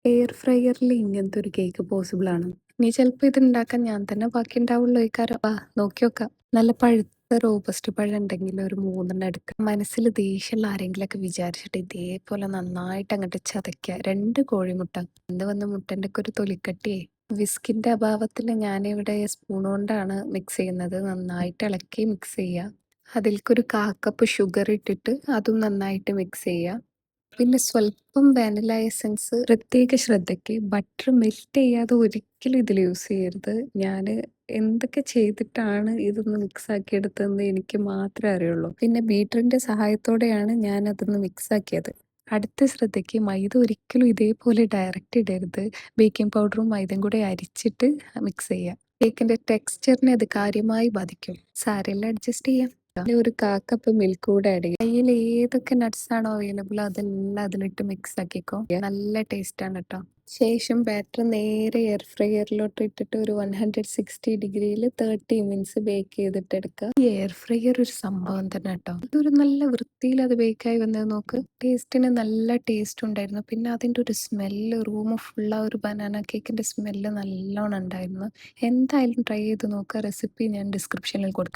Air ഫ്രയറിൽ ഇങ്ങനത്തെ ഒരു cake possible ആണ്. ഇനി ചിലപ്പോൾ ഇത് ഉണ്ടാക്കാൻ ഞാൻ തന്നെ ബാക്കി ഉണ്ടാവുള്ളൂ ഇക്കാരം. നോക്കി നോക്കാം. നല്ല പഴുത്ത റോബസ്റ്റ് പഴം ഉണ്ടെങ്കിൽ ഒരു 3 എടുക്കുക. മനസ്സിൽ ദേഷ്യമുള്ള ആരെങ്കിലൊക്കെ വിചാരിച്ചിട്ട് ഇതേപോലെ നന്നായിട്ട് അങ്ങോട്ട് ചതയ്ക്കുക. 2 കോഴിമുട്ട. എന്ത് വന്ന് മുട്ടൻ്റെ ഒക്കെ ഒരു തൊലിക്കട്ടിയേ. വിസ്കിന്റെ അഭാവത്തിൽ ഞാനിവിടെ സ്പൂൺ കൊണ്ടാണ് മിക്സ് ചെയ്യുന്നത്. നന്നായിട്ട് ഇളക്കി മിക്സ് ചെയ്യുക. അതിൽക്കൊരു 1/4 കപ്പ് ഷുഗർ ഇട്ടിട്ട് അതും നന്നായിട്ട് മിക്സ് ചെയ്യുക. പിന്നെ സ്വല്പം വാനില എസൻസ്. പ്രത്യേക ശ്രദ്ധയ്ക്ക് ബട്ടർ മെൽറ്റ് ചെയ്യാതെ ഒരിക്കലും ഇതിൽ യൂസ് ചെയ്യരുത്. ഞാൻ എന്തൊക്കെ ചെയ്തിട്ടാണ് ഇതൊന്ന് മിക്സ് ആക്കിയെടുത്തതെന്ന് എനിക്ക് മാത്രമേ അറിയുള്ളൂ. പിന്നെ ബീറ്ററിന്റെ സഹായത്തോടെയാണ് ഞാൻ അതൊന്ന് മിക്സ് ആക്കിയത്. അടുത്ത ശ്രദ്ധയ്ക്ക് മൈദ ഒരിക്കലും ഇതേപോലെ ഡയറക്റ്റ് ഇടരുത്. ബേക്കിംഗ് പൗഡറും മൈദയും കൂടെ അരിച്ചിട്ട് മിക്സ് ചെയ്യുക. കേക്കിന്റെ ടെക്സ്ചറിനെ അത് കാര്യമായി ബാധിക്കും. സാരമില്ല, അഡ്ജസ്റ്റ് ചെയ്യാം. അതിൽ ഒരു 1/4 കപ്പ് മിൽക്ക് കൂടെ ആഡ് ചെയ്യുക. കയ്യിൽ ഏതൊക്കെ നട്ട്സ് ആണോ അവൈലബിൾ അതെല്ലാം അതിലിട്ട് മിക്സ് ആക്കിക്കോ. നല്ല ടേസ്റ്റ് ആണ് കേട്ടോ. ശേഷം ബാറ്റർ നേരെ എയർ ഫ്രയറിലോട്ട് ഇട്ടിട്ട് ഒരു 160 ഡിഗ്രിയിൽ 30 മിനിറ്റ്സ് ബേക്ക് ചെയ്തിട്ട് എടുക്കുക. ഈ എയർ ഫ്രയർ ഒരു സംഭവം തന്നെ കേട്ടോ. ഇതൊരു നല്ല വൃത്തിയിൽ അത് ബേക്കായി വന്നത് നോക്ക്. ടേസ്റ്റിന് നല്ല ടേസ്റ്റ് ഉണ്ടായിരുന്നു. പിന്നെ അതിൻ്റെ ഒരു സ്മെല്ല്, റൂം ഫുൾ ആ ഒരു ബനാന കേക്കിന്റെ സ്മെല്ല് നല്ലോണം ഉണ്ടായിരുന്നു. എന്തായാലും ട്രൈ ചെയ്ത് നോക്കുക. റെസിപ്പി ഞാൻ ഡിസ്ക്രിപ്ഷനിൽ കൊടുക്കാം.